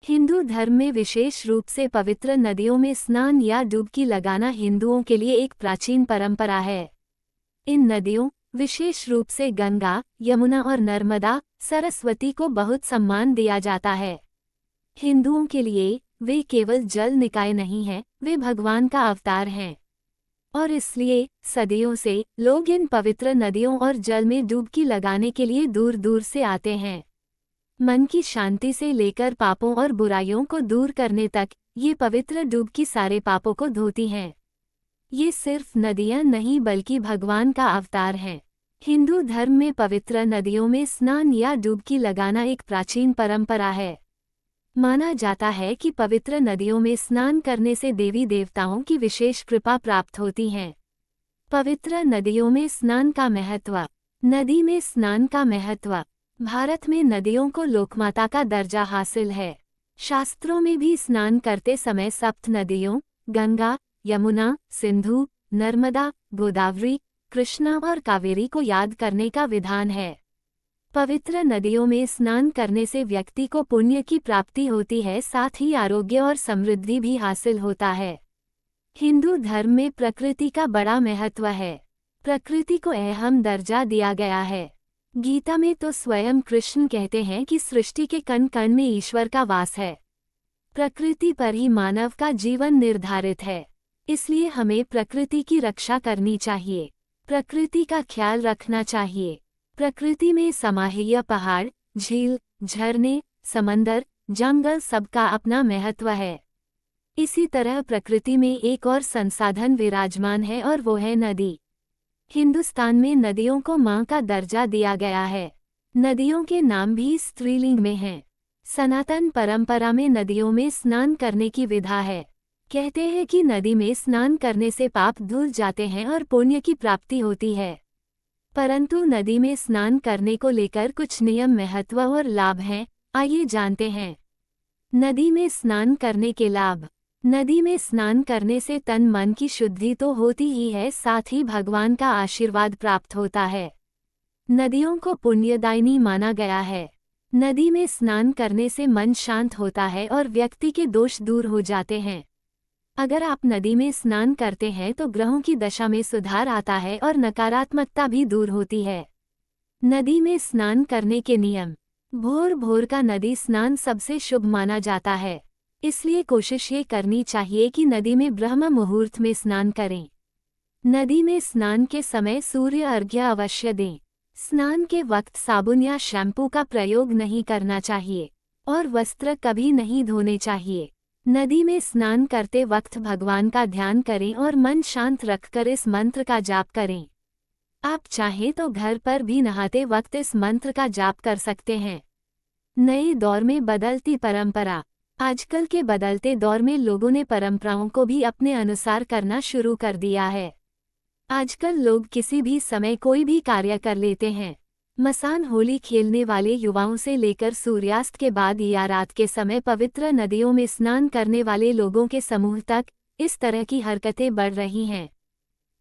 हिंदू धर्म में विशेष रूप से पवित्र नदियों में स्नान या डुबकी लगाना हिंदुओं के लिए एक प्राचीन परंपरा है। इन नदियों, विशेष रूप से गंगा, यमुना और नर्मदा, सरस्वती को बहुत सम्मान दिया जाता है। हिंदुओं के लिए वे केवल जल निकाय नहीं हैं, वे भगवान का अवतार हैं। और इसलिए सदियों से लोग इन पवित्र नदियों और जल में डुबकी लगाने के लिए दूर दूर से आते हैं। मन की शांति से लेकर पापों और बुराइयों को दूर करने तक ये पवित्र डुबकी सारे पापों को धोती हैं। ये सिर्फ नदियां नहीं बल्कि भगवान का अवतार हैं। हिंदू धर्म में पवित्र नदियों में स्नान या डुबकी लगाना एक प्राचीन परंपरा है। माना जाता है कि पवित्र नदियों में स्नान करने से देवी देवताओं की विशेष कृपा प्राप्त होती है। पवित्र नदियों में स्नान का महत्व। नदी में स्नान का महत्व। भारत में नदियों को लोकमाता का दर्जा हासिल है। शास्त्रों में भी स्नान करते समय सप्त नदियों गंगा, यमुना, सिंधु, नर्मदा, गोदावरी, कृष्णा और कावेरी को याद करने का विधान है। पवित्र नदियों में स्नान करने से व्यक्ति को पुण्य की प्राप्ति होती है, साथ ही आरोग्य और समृद्धि भी हासिल होता है। हिंदू धर्म में प्रकृति का बड़ा महत्व है। प्रकृति को अहम दर्जा दिया गया है। गीता में तो स्वयं कृष्ण कहते हैं कि सृष्टि के कण कण में ईश्वर का वास है। प्रकृति पर ही मानव का जीवन निर्धारित है, इसलिए हमें प्रकृति की रक्षा करनी चाहिए, प्रकृति का ख्याल रखना चाहिए। प्रकृति में समाहिया पहाड़, झील, झरने, समंदर, जंगल सबका अपना महत्व है। इसी तरह प्रकृति में एक और संसाधन विराजमान है और वो है नदी। हिंदुस्तान में नदियों को मां का दर्जा दिया गया है। नदियों के नाम भी स्त्रीलिंग में हैं। सनातन परंपरा में नदियों में स्नान करने की विधा है। कहते हैं कि नदी में स्नान करने से पाप धुल जाते हैं और पुण्य की प्राप्ति होती है। परंतु नदी में स्नान करने को लेकर कुछ नियम, महत्व और लाभ हैं, आइए जानते हैं। नदी में स्नान करने के लाभ। नदी में स्नान करने से तन मन की शुद्धि तो होती ही है, साथ ही भगवान का आशीर्वाद प्राप्त होता है। नदियों को पुण्यदायिनी माना गया है। नदी में स्नान करने से मन शांत होता है और व्यक्ति के दोष दूर हो जाते हैं। अगर आप नदी में स्नान करते हैं तो ग्रहों की दशा में सुधार आता है और नकारात्मकता भी दूर होती है। नदी में स्नान करने के नियम। भोर भोर का नदी स्नान सबसे शुभ माना जाता है, इसलिए कोशिश ये करनी चाहिए कि नदी में ब्रह्म मुहूर्त में स्नान करें। नदी में स्नान के समय सूर्य अर्घ्य अवश्य दें। स्नान के वक्त साबुन या शैम्पू का प्रयोग नहीं करना चाहिए और वस्त्र कभी नहीं धोने चाहिए। नदी में स्नान करते वक्त भगवान का ध्यान करें और मन शांत रखकर इस मंत्र का जाप करें। आप चाहें तो घर पर भी नहाते वक्त इस मंत्र का जाप कर सकते हैं। नए दौर में बदलती परंपरा। आजकल के बदलते दौर में लोगों ने परंपराओं को भी अपने अनुसार करना शुरू कर दिया है। आजकल लोग किसी भी समय कोई भी कार्य कर लेते हैं। मसान होली खेलने वाले युवाओं से लेकर सूर्यास्त के बाद या रात के समय पवित्र नदियों में स्नान करने वाले लोगों के समूह तक इस तरह की हरकतें बढ़ रही हैं।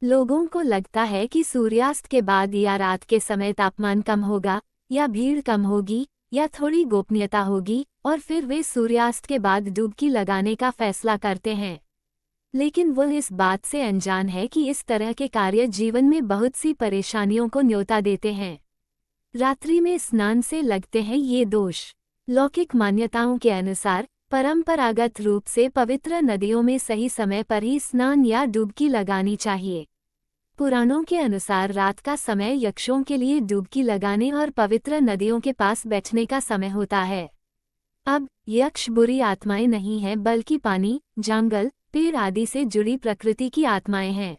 लोगों को लगता है कि सूर्यास्त के बाद या रात के समय तापमान कम होगा या भीड़ कम होगी या थोड़ी गोपनीयता होगी और फिर वे सूर्यास्त के बाद डुबकी लगाने का फैसला करते हैं। लेकिन वो इस बात से अनजान है कि इस तरह के कार्य जीवन में बहुत सी परेशानियों को न्योता देते हैं। रात्रि में स्नान से लगते हैं ये दोष। लौकिक मान्यताओं के अनुसार परंपरागत रूप से पवित्र नदियों में सही समय पर ही स्नान या डुबकी लगानी चाहिए। पुराणों के अनुसार रात का समय यक्षों के लिए डुबकी लगाने और पवित्र नदियों के पास बैठने का समय होता है। अब यक्ष बुरी आत्माएं नहीं हैं बल्कि पानी, जंगल, पेड़ आदि से जुड़ी प्रकृति की आत्माएं हैं।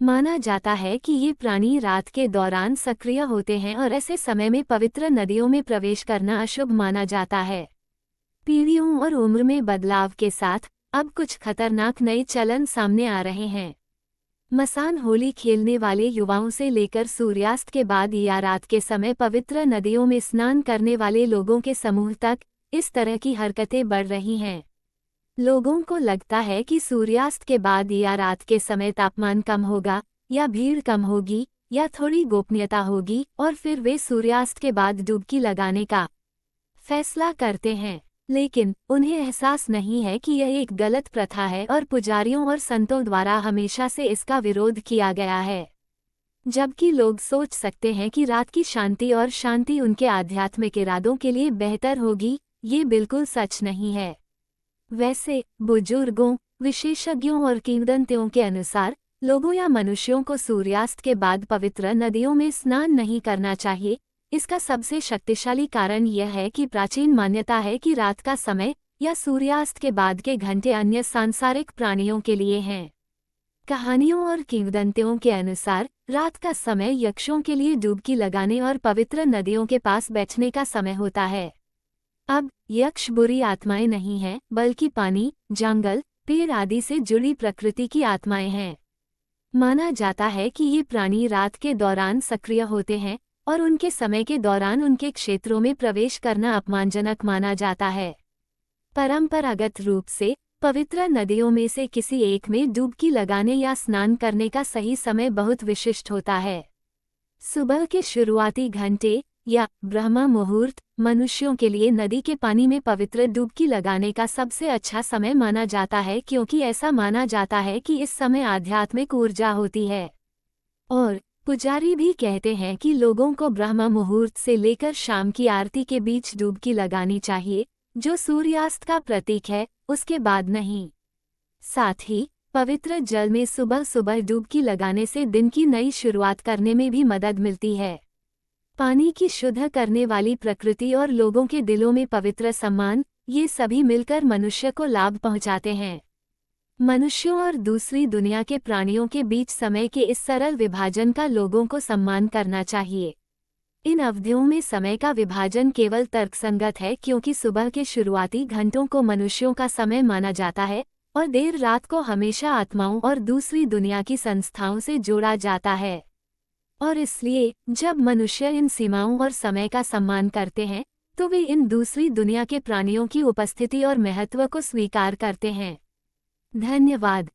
माना जाता है कि ये प्राणी रात के दौरान सक्रिय होते हैं और ऐसे समय में पवित्र नदियों में प्रवेश करना अशुभ माना जाता है। पीढ़ियों और उम्र में बदलाव के साथ अब कुछ खतरनाक नए चलन सामने आ रहे हैं। मसान होली खेलने वाले युवाओं से लेकर सूर्यास्त के बाद या रात के समय पवित्र नदियों में स्नान करने वाले लोगों के समूह तक इस तरह की हरकतें बढ़ रही हैं। लोगों को लगता है कि सूर्यास्त के बाद या रात के समय तापमान कम होगा या भीड़ कम होगी या थोड़ी गोपनीयता होगी और फिर वे सूर्यास्त के बाद डुबकी लगाने का फैसला करते हैं। लेकिन उन्हें एहसास नहीं है कि यह एक गलत प्रथा है और पुजारियों और संतों द्वारा हमेशा से इसका विरोध किया गया है। जबकि लोग सोच सकते हैं कि रात की शांति और शांति उनके आध्यात्मिक इरादों के लिए बेहतर होगी, ये बिल्कुल सच नहीं है। वैसे बुजुर्गों, विशेषज्ञों और किंवदंतियों के अनुसार लोगों या मनुष्यों को सूर्यास्त के बाद पवित्र नदियों में स्नान नहीं करना चाहिए। इसका सबसे शक्तिशाली कारण यह है कि प्राचीन मान्यता है कि रात का समय या सूर्यास्त के बाद के घंटे अन्य सांसारिक प्राणियों के लिए हैं। कहानियों और किंवदंतियों के अनुसार रात का समय यक्षों के लिए डुबकी लगाने और पवित्र नदियों के पास बैठने का समय होता है। अब यक्ष बुरी आत्माएं नहीं हैं, बल्कि पानी, जंगल, पेड़ आदि से जुड़ी प्रकृति की आत्माएं हैं। माना जाता है कि ये प्राणी रात के दौरान सक्रिय होते हैं और उनके समय के दौरान उनके क्षेत्रों में प्रवेश करना अपमानजनक माना जाता है। परंपरागत रूप से पवित्र नदियों में से किसी एक में डुबकी लगाने या स्नान करने का सही समय बहुत विशिष्ट होता है। सुबह के शुरुआती घंटे या ब्रह्म मुहूर्त मनुष्यों के लिए नदी के पानी में पवित्र डुबकी लगाने का सबसे अच्छा समय माना जाता है, क्योंकि ऐसा माना जाता है कि इस समय आध्यात्मिक ऊर्जा होती है। और पुजारी भी कहते हैं कि लोगों को ब्रह्म मुहूर्त से लेकर शाम की आरती के बीच डुबकी लगानी चाहिए, जो सूर्यास्त का प्रतीक है, उसके बाद नहीं। साथ ही पवित्र जल में सुबह सुबह डुबकी लगाने से दिन की नई शुरुआत करने में भी मदद मिलती है। पानी की शुद्ध करने वाली प्रकृति और लोगों के दिलों में पवित्र सम्मान, ये सभी मिलकर मनुष्य को लाभ पहुंचाते हैं। मनुष्यों और दूसरी दुनिया के प्राणियों के बीच समय के इस सरल विभाजन का लोगों को सम्मान करना चाहिए। इन अवधियों में समय का विभाजन केवल तर्कसंगत है, क्योंकि सुबह के शुरुआती घंटों को मनुष्यों का समय माना जाता है और देर रात को हमेशा आत्माओं और दूसरी दुनिया की संस्थाओं से जोड़ा जाता है। और इसलिए जब मनुष्य इन सीमाओं और समय का सम्मान करते हैं, तो वे इन दूसरी दुनिया के प्राणियों की उपस्थिति और महत्व को स्वीकार करते हैं। धन्यवाद।